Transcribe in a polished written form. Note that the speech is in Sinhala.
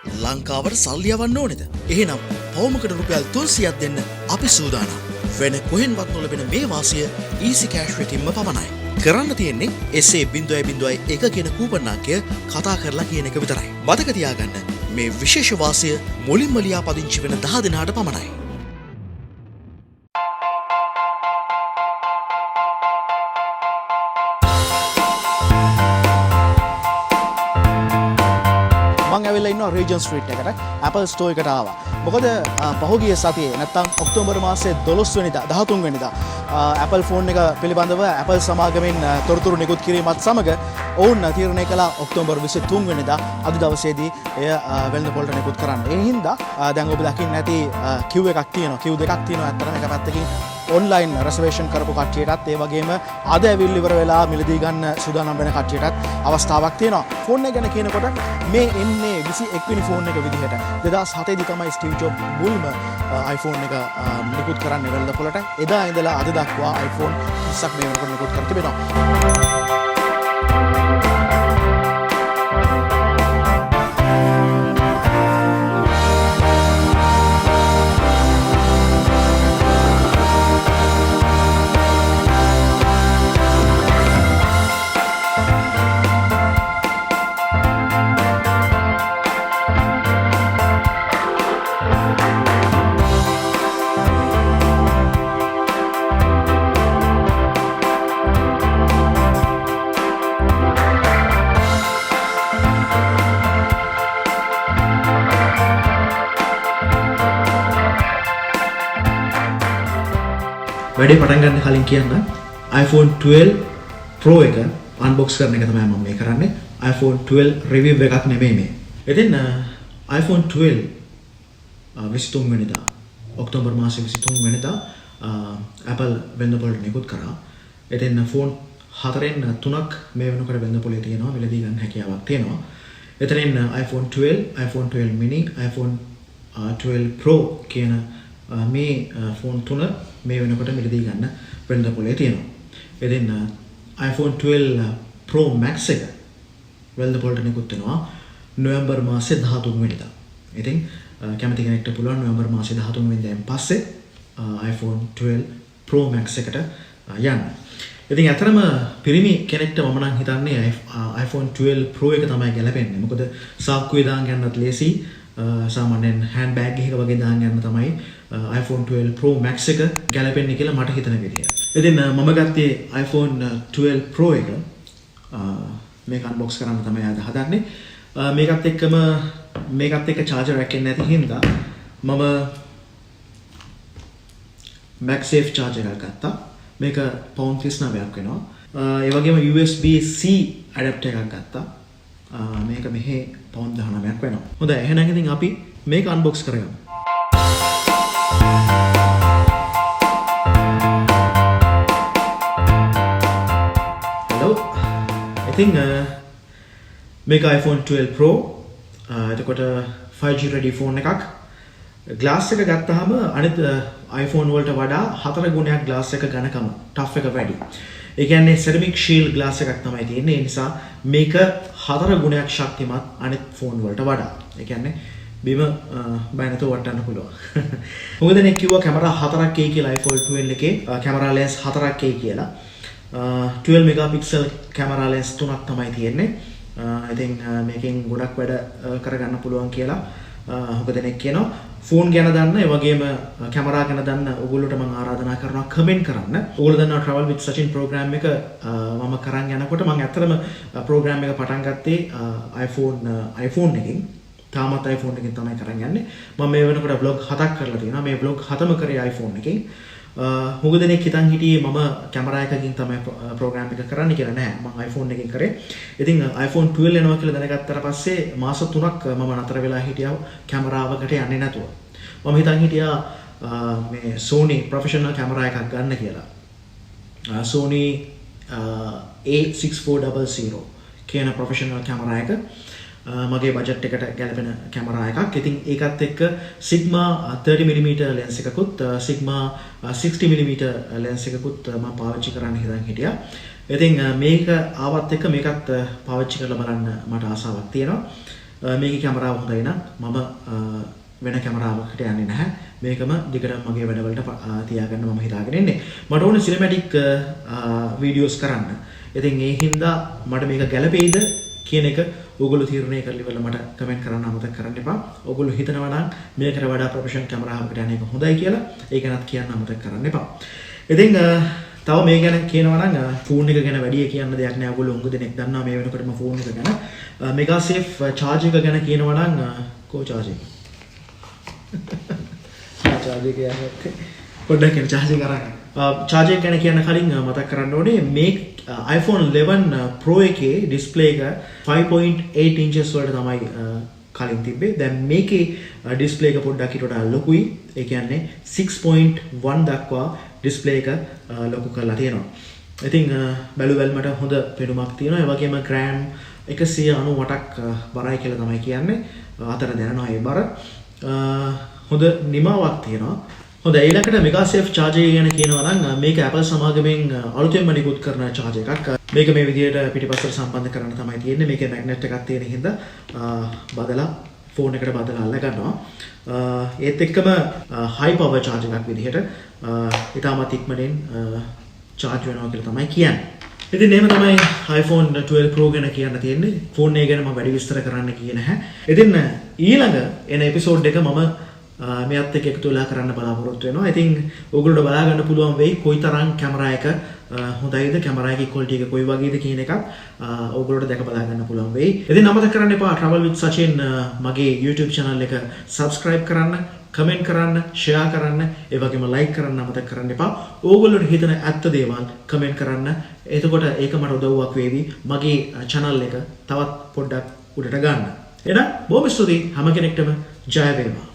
ලංකාවට සල්ලි යවන්න ඕනේද? එහෙනම් පවුමකට රුපියල් 300ක් දෙන්න අපි සූදානම්. වෙන කොහෙන්වත් නොලැබෙන මේ වාසිය easy cash රෙකින්ම පමණයි. කරන්න තියෙන්නේ SA.01 කියන කූපන් අංකය කතා කරලා කියන එක විතරයි. මතක තියාගන්න මේ විශේෂ වාසිය මුලින්ම ලියාපදිංචි වෙන 10 දෙනාට පමණයි. ඇවිල්ලා ඉන්නවා රීජන් ස්ට්‍රීට් එකට Apple Store එකට ආවා. මොකද පහුගිය සතියේ නැත්තම් ඔක්තෝබර් මාසයේ 12 වෙනිදා 13 වෙනිදා Apple phone එක පිළිබඳව Apple සමාගමෙන් තොරතුරු නිකුත් කිරීමත් සමග ඔවුන් තීරණය කළා ඔක්තෝබර් 23 වෙනිදා අද දවසේදී එය වෙළඳපොළට නිකුත් කරන්න. ඒ හින්දා දැන් ඔබ දකින්න ඇති queue එකක් තියෙනවා. queue දෙකක් තියෙනවා. අතරම එක පැත්තකින් online reservation කරපු කට්ටියටත් ඒ වගේම අද ඇවිල්ලා ඉවර වෙලා මිලදී ගන්න සූදානම් වෙන කට්ටියටත් අවස්ථාවක් තියෙනවා. ෆෝන් එක ගැන කියනකොට මේ එන්නේ 21 වෙනි ෆෝන් එක විදිහට 2007 දී තමයි ස්ටීව් ජොබ් මුල්ම iPhone එක නිකුත් කරන්නේ වෙළඳපොළට. එදා ඉඳලා අද දක්වා iPhone 30ක් මේ වෙනකොට නිකුත් කර තිබෙනවා. වැඩේ පටන් ගන්න කලින් කියන්න iPhone 12 Pro එක unbox කරන එක තමයි මම මේ කරන්නේ. iPhone 12 review එකක් නෙමෙයි මේ. ඉතින් iPhone 12 23 වෙනිදා ඔක්තෝබර් මාසයේ 23 වෙනිදා Apple වෙළඳපොළට නිකුත් කරා. ඉතින් phone 4න් 3ක් මේ වෙනකොට වෙළඳපොළේ තියෙනවා. මිලදී ගන්න හැකියාවක් තියෙනවා. එතනින් iPhone 12, iPhone 12 mini, iPhone 12 Pro කියන මේ ෆෝන් තුන මේ වෙනකොට මිලදී ගන්න වෙළඳපොලේ තියෙනවා. ඉතින් iPhone 12 Pro Max එක වෙළඳපොලට නිකුත් වෙනවා නොවැම්බර් මාසයේ 13 වෙනිදා. ඉතින් කැමති කෙනෙක්ට පුළුවන් නොවැම්බර් මාසයේ 13 වෙනිදාන් පස්සේ iPhone 12 Pro Max එකට යන්න. ඉතින් අතරම පිරිමි කෙනෙක්ට මම නම් හිතන්නේ iPhone 12 Pro එක තමයි ගැලපෙන්නේ. මොකද සාක්කුවේ දාන් ගන්නත් ලේසි. සාමාන්‍යයෙන් හෑන්ඩ් බෑග් එකක වගේ දාන් යන්න තමයි iPhone 12 Pro Max එක ගැලපෙන්නේ කියලා මට හිතන විදිය. ඉතින් මම ගත්තේ iPhone 12 Pro එක මේක unbox කරන්න තමයි අද හදන්නේ. මේකත් එක්ක charger එකක් නැති හින්දා මම MagSafe charger එකක් ගත්තා. මේක pound 39ක් වෙනවා. ඒ වගේම USB-C adapter එකක් ගත්තා. මේක මෙහි pound 19ක් වෙනවා. හොඳයි එහෙනම් ඉතින් අපි මේක unbox කරගමු. ඉතින් මේක iPhone 12 Pro එතකොට 5G ready phone එකක්. glass එක ගත්තාම අනිත් iPhone වලට වඩා 4 ගුණයක් glass එක ඝනකම tough එක වැඩි. ඒ කියන්නේ ceramic shield glass එකක් තමයි තියෙන්නේ. ඒ නිසා මේක 4 ගුණයක් ශක්තිමත් අනිත් phone වලට වඩා. ඒ කියන්නේ බිම බය නැතුව වටන්න පුළුවන්. මොකද නේ කිව්වා කැමරා 4K කියලා iPhone 12 එකේ කැමරා lens 4K කියලා. 12 megapixel කැමරා lens 3ක් තමයි තියෙන්නේ. ඉතින් මේකෙන් ගොඩක් වැඩ කරගන්න පුළුවන් කියලා හුඟ දෙනෙක් කියනවා. ෆෝන් ගැන දන්න ඒ වගේම කැමරා ගැන දන්න ඔයගොල්ලෝට මම ආරාධනා කරනවා කමෙන්ට් කරන්න. ඔයගොල්ලෝ දන්නවා travel with Sachin program එක මම කරන් යනකොට මම ඇත්තටම program එක පටන් ගත්තේ iPhone එකකින්. තාමත් iPhone එකකින් තමයි කරන් යන්නේ. මම මේ වෙනකොට vlog 7ක් කරලා තියෙනවා. මේ vlog 7ම කරේ iPhone එකකින්. හුඟ දෙනෙක් හිතන් හිටියේ මම කැමරා එකකින් තමයි ප්‍රෝග්‍රෑම් එක කරන්න කියලා. නෑ, මම iPhone එකකින් කරේ. ඉතින් iPhone 12 එනවා කියලා දැනගත්තට පස්සේ මාස 3ක් මම නතර වෙලා හිටියා කැමරාවකට යන්නේ නැතුව. මම හිතන් හිටියා මේ Sony professional කැමරා එකක් ගන්න කියලා. Sony A6400 කියන professional කැමරා එක මගේ බජට් එකට ගැලපෙන කැමරා එකක්. ඉතින් ඒකත් එක්ක Sigma 30mm lens එකකුත් Sigma 60mm lens එකකුත් මම පාවිච්චි කරන්න හිතන් හිටියා. ඉතින් මේක ආවත් එක්ක මේකත් පාවිච්චි කරලා බලන්න මට ආසාවක් තියෙනවා. මේකේ කැමරාව හොඳයි නම් මම වෙන කැමරාවකට යන්නේ නැහැ. මේකම දිගටම මගේ වැඩවලට තියාගන්න මම හිතාගෙන ඉන්නේ. මට ඕනේ සිනමැටික් වීඩියෝස් කරන්න. ඉතින් ඒ හින්දා මට මේක ගැළපෙයිද කියන එක ඔයගොල්ලෝ තීරණය කරලා ඉවරලා මට කමෙන්ට් කරන්න අමතක කරන්න එපා. ඔයගොල්ලෝ හිතනවා නම් මේකට වඩා ප්‍රොෆෙෂනල් කැමරාවකට යන එක හොඳයි කියලා ඒක නත් කියන්න අමතක කරන්න එපා. ඉතින් තව මේ ගැන කියනවා නම් ෆෝන් එක ගැන වැඩි කියන්න දෙයක් නෑ. ඔයගොල්ලෝ උඟ දෙනෙක් දන්නවා මේ වෙනකොටම ෆෝන් එක ගැන. මෙගා සේෆ් charge එක ගැන කියනවා නම් කෝ charge එක? charge එක යන්නේ පොඩ්ඩක් කියන charge එක අරන්. charge එක ගැන කියන්න කලින් මතක් කරන්න ඕනේ මේ iPhone 11 Pro එකේ display එක 5.8 inches වලට තමයි කලින් තිබ්බේ. දැන් මේකේ display එක පොඩ්ඩක් ඊට වඩා ලොකුයි. ඒ කියන්නේ 6.1 දක්වා display එක ලොකු කරලා තියෙනවා. ඉතින් බැලුවල්මට හොඳ පෙනුමක් තියෙනවා. ඒ වගේම gram 198ක් බරයි කියලා තමයි කියන්නේ. අතර දැනනවා ඒ බර. හොඳ නිමාවක් තියෙනවා. හොඳ ඊළඟට මෙගා සේෆ් charger ගැන කියනවා නම් මේක Apple සමාගමෙන් අලුතෙන්ම නිකුත් කරන charger එකක්. මේක මේ විදිහට පිටිපස්සට සම්බන්ධ කරන්න තමයි තියෙන්නේ. මේකේ magnet එකක් තියෙන හින්දා බදලා ෆෝන් එකට බදලා අල්ල ගන්නවා. ඒත් එක්කම high power charger එකක් විදිහට ඉතාමත් ඉක්මනින් charge වෙනවා කියලා තමයි කියන්නේ. ඉතින් එහෙම තමයි iPhone 12 Pro ගැන කියන්න තියෙන්නේ. ෆෝන් එක ගැන මම වැඩි විස්තර කරන්න කියේ නැහැ. ඉතින් ඊළඟ එන එපිසෝඩ් එක මම මෙයත් එක්ක එකතු වෙලා කරන්න බලාපොරොත්තු වෙනවා. ඉතින් ඔයගොල්ලෝ බලා ගන්න පුළුවන් වෙයි කොයිතරම් කැමරා එක හොඳයිද, කැමරා එකේ quality එක කොයි වගේද කියන එකත් ඔයගොල්ලෝට දැක බලා ගන්න පුළුවන් වෙයි. ඉතින් අමතක කරන්න එපා travel with Sachin මගේ YouTube channel එක subscribe කරන්න, comment කරන්න, share කරන්න, ඒ වගේම like කරන්න අමතක කරන්න එපා. ඕගොල්ලෝට හිතන ඇත්ත දේවල් comment කරන්න. එතකොට ඒක මට උදව්වක් වේවි මගේ channel එක තවත් පොඩ්ඩක් උඩට ගන්න. එහෙනම් බොහොම ස්තුතියි හැම කෙනෙක්ටම ජය වේවා.